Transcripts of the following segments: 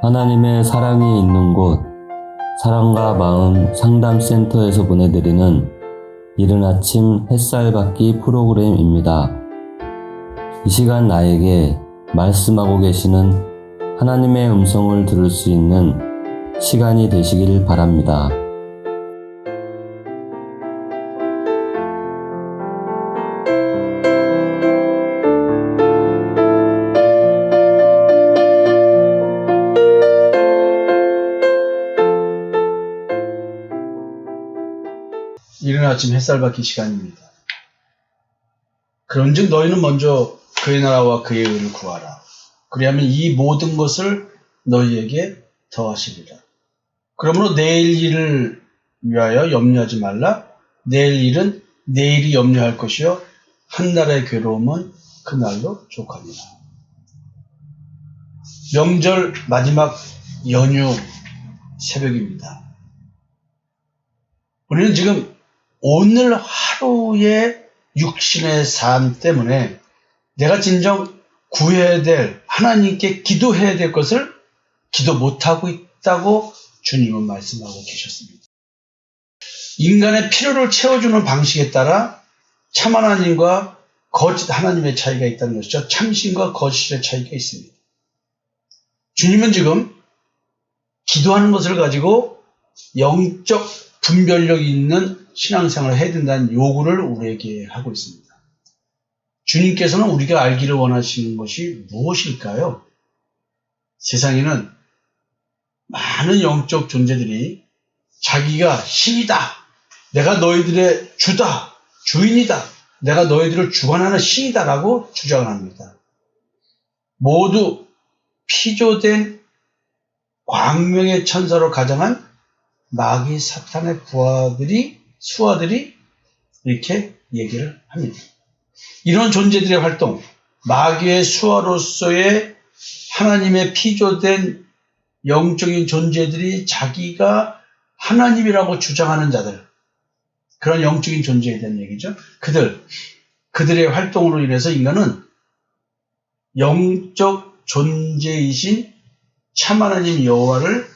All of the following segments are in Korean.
하나님의 사랑이 있는 곳, 사랑과 마음 상담센터에서 보내드리는 이른 아침 햇살 받기 프로그램입니다. 이 시간 나에게 말씀하고 계시는 하나님의 음성을 들을 수 있는 시간이 되시길 바랍니다. 이른 아침 햇살 받기 시간입니다. 그런즉 너희는 먼저 그의 나라와 그의 의를 구하라. 그리하면 이 모든 것을 너희에게 더하시리라. 그러므로 내일 일을 위하여 염려하지 말라. 내일 일은 내일이 염려할 것이요 한 날의 괴로움은 그날로 족하니라. 명절 마지막 연휴 새벽입니다. 우리는 지금 오늘 하루의 육신의 삶 때문에 내가 진정 구해야 될, 하나님께 기도해야 될 것을 기도 못하고 있다고 주님은 말씀하고 계셨습니다. 인간의 필요를 채워주는 방식에 따라 참 하나님과 거짓 하나님의 차이가 있다는 것이죠. 참신과 거짓의 차이가 있습니다. 주님은 지금 기도하는 것을 가지고 영적 분별력이 있는 신앙생활을 해야 된다는 요구를 우리에게 하고 있습니다. 주님께서는 우리가 알기를 원하시는 것이 무엇일까요? 세상에는 많은 영적 존재들이 자기가 신이다, 내가 너희들의 주다, 주인이다, 내가 너희들을 주관하는 신이다 라고 주장을 합니다. 모두 피조된 광명의 천사로 가장한 마귀 사탄의 수하들이 이렇게 얘기를 합니다. 이런 존재들의 활동, 마귀의 수하로서의 하나님의 피조된 영적인 존재들이 자기가 하나님이라고 주장하는 자들, 그런 영적인 존재에 대한 얘기죠. 그들의 활동으로 인해서 인간은 영적 존재이신 참 하나님 여호와를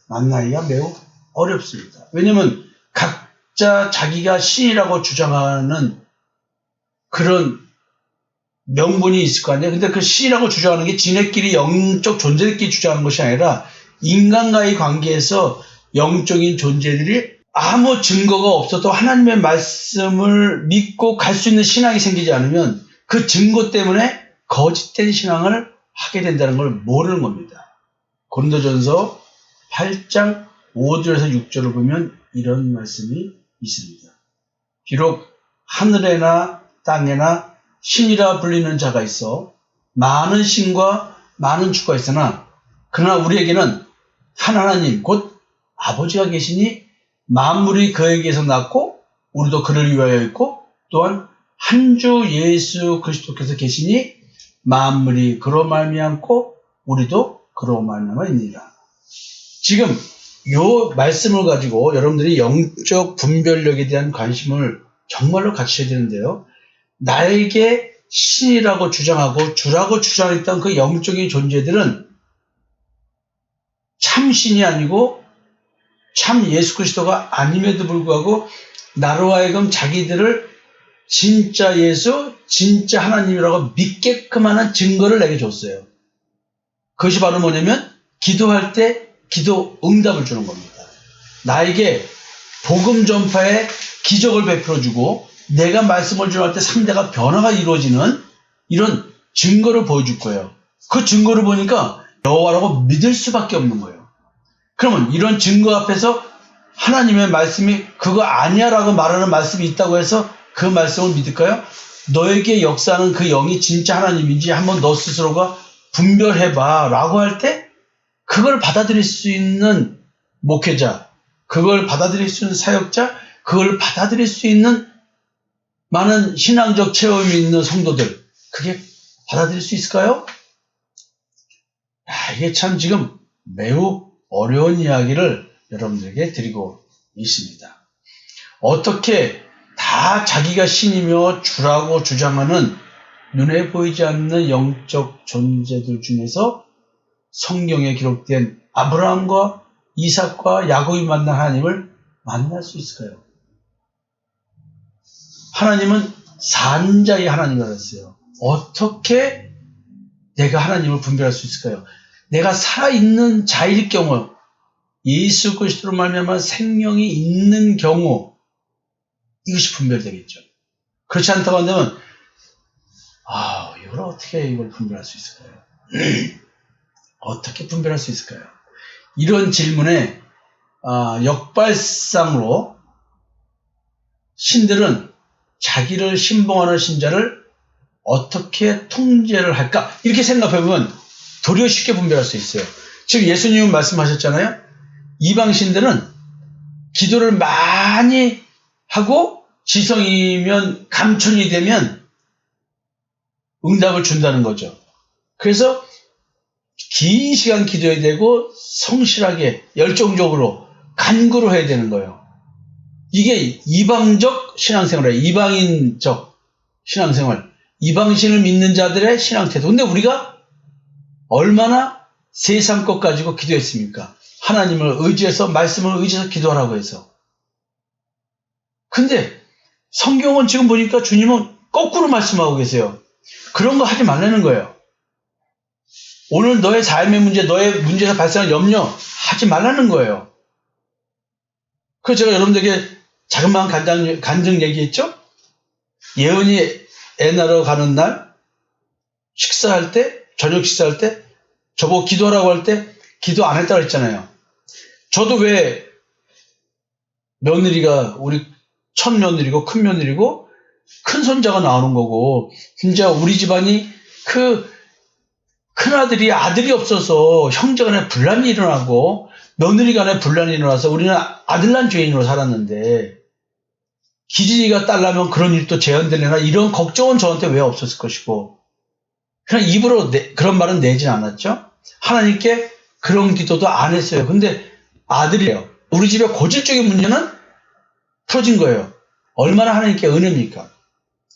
만나기가 매우 어렵습니다. 왜냐하면 각자 자기가 신이라고 주장하는 그런 명분이 있을 거 아니에요. 근데 그 신이라고 주장하는 게 지네끼리 영적 존재들끼리 주장하는 것이 아니라 인간과의 관계에서 영적인 존재들이 아무 증거가 없어도 하나님의 말씀을 믿고 갈 수 있는 신앙이 생기지 않으면 그 증거 때문에 거짓된 신앙을 하게 된다는 걸 모르는 겁니다. 고린도전서 8장 5절에서 6절을 보면 이런 말씀이 있습니다. 비록 하늘에나 땅에나 신이라 불리는 자가 있어 많은 신과 많은 주가 있으나 그러나 우리에게는 한 하나님 곧 아버지가 계시니 만물이 그에게서 났고 우리도 그를 위하여 있고 또한 한 주 예수 그리스도께서 계시니 만물이 그로 말미암고 우리도 그로 말미암아 있느니라. 지금 이 말씀을 가지고 여러분들이 영적 분별력에 대한 관심을 정말로 갖춰야 되는데요. 나에게 신이라고 주장하고 주라고 주장했던 그 영적인 존재들은 참 신이 아니고 참 예수 그리스도가 아님에도 불구하고 나로 하여금 자기들을 진짜 예수, 진짜 하나님이라고 믿게끔 하는 증거를 내게 줬어요. 그것이 바로 뭐냐면 기도할 때 기도 응답을 주는 겁니다. 나에게 복음 전파에 기적을 베풀어주고 내가 말씀을 전할 때 상대가 변화가 이루어지는 이런 증거를 보여줄 거예요. 그 증거를 보니까 여호와라고 믿을 수밖에 없는 거예요. 그러면 이런 증거 앞에서 하나님의 말씀이 그거 아니야 라고 말하는 말씀이 있다고 해서 그 말씀을 믿을까요? 너에게 역사하는 그 영이 진짜 하나님인지 한번 너 스스로가 분별해봐 라고 할 때 그걸 받아들일 수 있는 목회자, 그걸 받아들일 수 있는 사역자, 그걸 받아들일 수 있는 많은 신앙적 체험이 있는 성도들, 그게 받아들일 수 있을까요? 이게 참 지금 매우 어려운 이야기를 여러분들에게 드리고 있습니다. 어떻게 다 자기가 신이며 주라고 주장하는 눈에 보이지 않는 영적 존재들 중에서 성경에 기록된 아브라함과 이삭과 야곱이 만난 하나님을 만날 수 있을까요? 하나님은 산자의 하나님이었어요. 어떻게 내가 하나님을 분별할 수 있을까요? 내가 살아있는 자일 경우, 예수 그리스도로 말미암아 생명이 있는 경우 이것이 분별되겠죠. 그렇지 않다고 한다면 이걸 어떻게 이걸 분별할 수 있을까요? 어떻게 분별할 수 있을까요? 이런 질문에 역발상으로 신들은 자기를 신봉하는 신자를 어떻게 통제를 할까? 이렇게 생각해보면 도리어 쉽게 분별할 수 있어요. 지금 예수님은 말씀하셨잖아요. 이방신들은 기도를 많이 하고 지성이면 감천이 되면 응답을 준다는 거죠. 그래서 긴 시간 기도해야 되고 성실하게 열정적으로 간구로 해야 되는 거예요. 이게 이방적 신앙생활이에요. 이방인적 신앙생활. 이방신을 믿는 자들의 신앙태도. 근데 우리가 얼마나 세상 것 가지고 기도했습니까? 하나님을 의지해서 말씀을 의지해서 기도하라고 해서. 근데 성경은 지금 보니까 주님은 거꾸로 말씀하고 계세요. 그런 거 하지 말라는 거예요. 오늘 너의 삶의 문제, 너의 문제에서 발생한 염려 하지 말라는 거예요. 그래서 제가 여러분들에게 자그마한 간증 얘기했죠? 예은이 애 낳으러 가는 날 식사할 때, 저녁 식사할 때 저보고 기도하라고 할 때 기도 안 했다고 했잖아요. 저도 왜 며느리가 우리 첫 며느리고 큰 며느리고 큰 손자가 나오는 거고 진짜 우리 집안이 큰아들이 아들이 없어서 형제간에 분란이 일어나고 며느리간에 분란이 일어나서 우리는 아들난 죄인으로 살았는데 기진이가 딸라면 그런 일도 재현되려나 이런 걱정은 저한테 왜 없었을 것이고 그냥 입으로 그런 말은 내진 않았죠. 하나님께 그런 기도도 안 했어요. 근데 아들이에요. 우리 집의 고질적인 문제는 풀어진 거예요. 얼마나 하나님께 은혜입니까?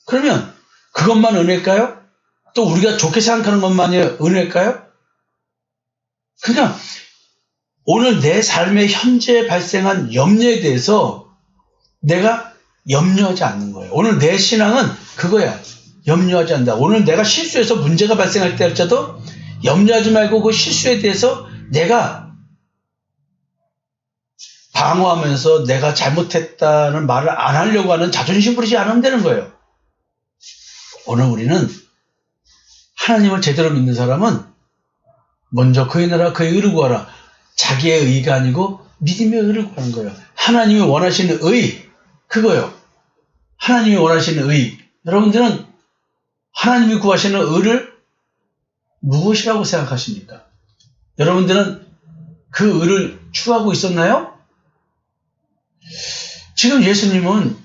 그러면 그것만 은혜일까요? 또 우리가 좋게 생각하는 것만이 은혜일까요? 그냥 오늘 내 삶의 현재 발생한 염려에 대해서 내가 염려하지 않는 거예요. 오늘 내 신앙은 그거야. 염려하지 않는다. 오늘 내가 실수해서 문제가 발생할 때 할지라도 염려하지 말고 그 실수에 대해서 내가 방어하면서 내가 잘못했다는 말을 안 하려고 하는 자존심 부리지 않으면 되는 거예요. 오늘 우리는 하나님을 제대로 믿는 사람은 먼저 그의 나라 그의 의를 구하라. 자기의 의가 아니고 믿음의 의를 구하는 거예요. 하나님이 원하시는 의 그거예요. 하나님이 원하시는 의. 여러분들은 하나님이 구하시는 의를 무엇이라고 생각하십니까? 여러분들은 그 의를 추구하고 있었나요? 지금 예수님은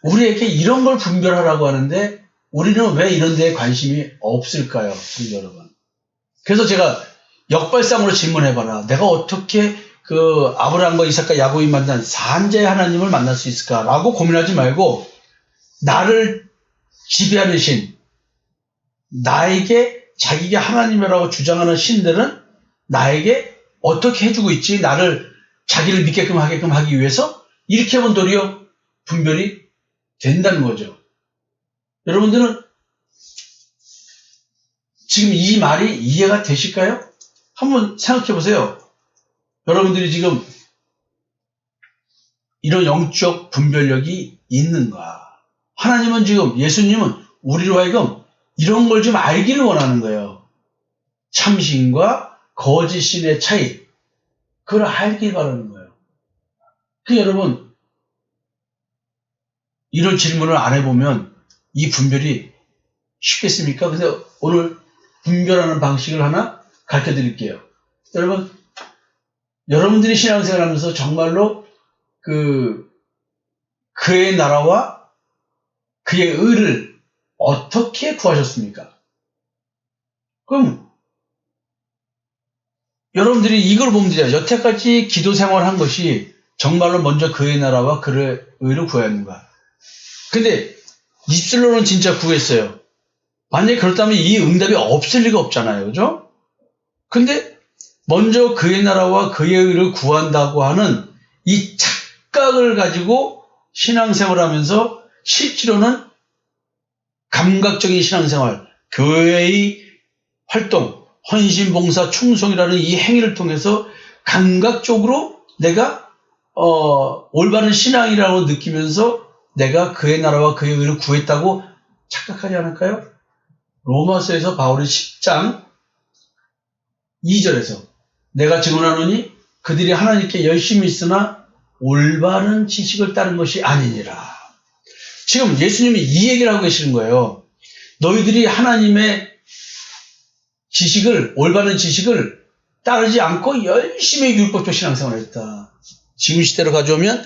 우리에게 이런 걸 분별하라고 하는데 우리는 왜 이런 데에 관심이 없을까요? 여러분. 그래서 제가 역발상으로 질문해봐라. 내가 어떻게 그 아브라함과 이삭과 야곱이 만난 산자의 하나님을 만날 수 있을까라고 고민하지 말고 나를 지배하는 신, 나에게 자기가 하나님이라고 주장하는 신들은 나에게 어떻게 해주고 있지? 나를 자기를 믿게끔 하게끔 하기 위해서 이렇게 하면 도리어 분별이 된다는 거죠. 여러분들은 지금 이 말이 이해가 되실까요? 한번 생각해 보세요. 여러분들이 지금 이런 영적 분별력이 있는가? 하나님은 지금 예수님은 우리로 하여금 이런 걸 좀 알기를 원하는 거예요. 참신과 거짓신의 차이. 그걸 알길 바라는 거예요. 여러분 이런 질문을 안 해보면 이 분별이 쉽겠습니까? 그래서 오늘 분별하는 방식을 하나 가르쳐 드릴게요. 여러분, 여러분들이 신앙생활 하면서 정말로 그의 나라와 그의 의를 어떻게 구하셨습니까? 그럼 여러분들이 이걸 보면 돼요. 여태까지 기도 생활한 것이 정말로 먼저 그의 나라와 그의 의를 구해야 하는가. 근데 입술로는 진짜 구했어요. 만약에 그렇다면 이 응답이 없을 리가 없잖아요. 그죠? 근데 먼저 그의 나라와 그의 의를 구한다고 하는 이 착각을 가지고 신앙생활을 하면서 실제로는 감각적인 신앙생활, 교회의 활동, 헌신, 봉사, 충성이라는 이 행위를 통해서 감각적으로 내가 올바른 신앙이라고 느끼면서 내가 그의 나라와 그의 의를 구했다고 착각하지 않을까요? 로마서에서 바울이 10장 2절에서 내가 증언하노니 그들이 하나님께 열심히 있으나 올바른 지식을 따른 것이 아니니라. 지금 예수님이 이 얘기를 하고 계시는 거예요. 너희들이 하나님의 지식을, 올바른 지식을 따르지 않고 열심히 율법적 신앙생활을 했다. 지금 시대로 가져오면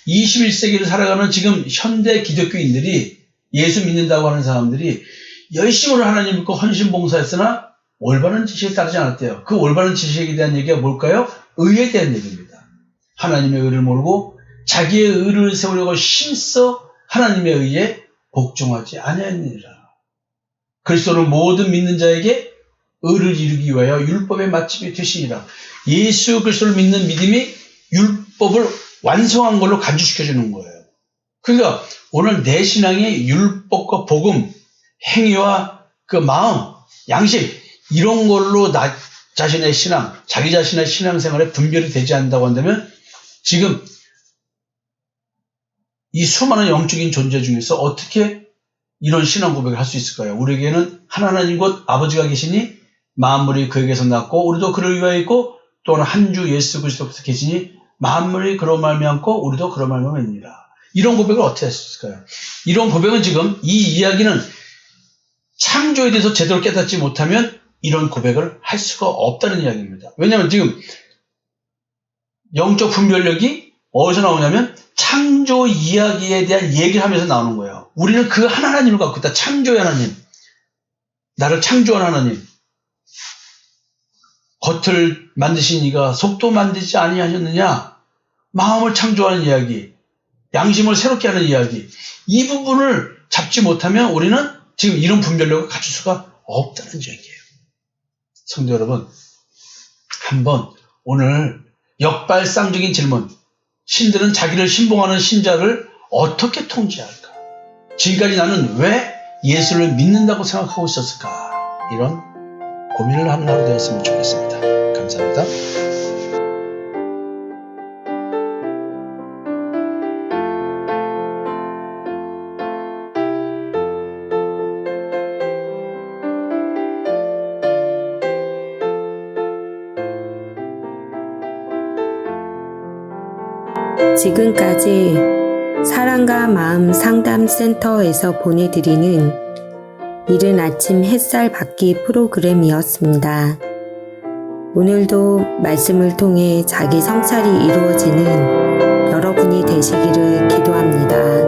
21세기를 살아가는 지금 현대 기독교인들이, 예수 믿는다고 하는 사람들이 열심으로 하나님 믿고 헌신 봉사했으나 올바른 지식에 따르지 않았대요. 그 올바른 지식에 대한 얘기가 뭘까요? 의에 대한 얘기입니다. 하나님의 의를 모르고 자기의 의를 세우려고 힘써 하나님의 의에 복종하지 아니하니라. 그리스도는 모든 믿는 자에게 의를 이루기 위하여 율법의 마침이 되시니라. 예수 그리스도를 믿는 믿음이 율법을 완성한 걸로 간주시켜주는 거예요. 그러니까 오늘 내 신앙이 율법과 복음, 행위와 그 마음, 양심 이런 걸로 나 자신의 신앙, 자기 자신의 신앙생활에 분별이 되지 않는다고 한다면 지금 이 수많은 영적인 존재 중에서 어떻게 이런 신앙 고백을 할 수 있을까요? 우리에게는 하나님 곧 아버지가 계시니 만물이 그에게서 났고 우리도 그를 위하여 있고 또한 한 주 예수 그리스도께서 계시니 만물이 그로 말미암고 우리도 그로 말미암으니라. 이런 고백을 어떻게 할 수 있을까요? 이런 고백은 지금 이 이야기는 창조에 대해서 제대로 깨닫지 못하면 이런 고백을 할 수가 없다는 이야기입니다. 왜냐하면 지금 영적 분별력이 어디서 나오냐면 창조 이야기에 대한 얘기를 하면서 나오는 거예요. 우리는 그 하나님을 갖고 있다. 창조의 하나님. 나를 창조한 하나님. 겉을 만드신 이가 속도 만들지 아니하셨느냐. 마음을 창조하는 이야기. 양심을 새롭게 하는 이야기. 이 부분을 잡지 못하면 우리는 지금 이런 분별력을 갖출 수가 없다는 이야기예요. 성도 여러분, 한번 오늘 역발상적인 질문. 신들은 자기를 신봉하는 신자를 어떻게 통제할까? 지금까지 나는 왜 예수를 믿는다고 생각하고 있었을까? 이런 고민을 하는 하루 되었으면 좋겠습니다. 감사합니다. 지금까지 사랑과 마음 상담센터에서 보내드리는 이른 아침 햇살 받기 프로그램이었습니다. 오늘도 말씀을 통해 자기 성찰이 이루어지는 여러분이 되시기를 기도합니다.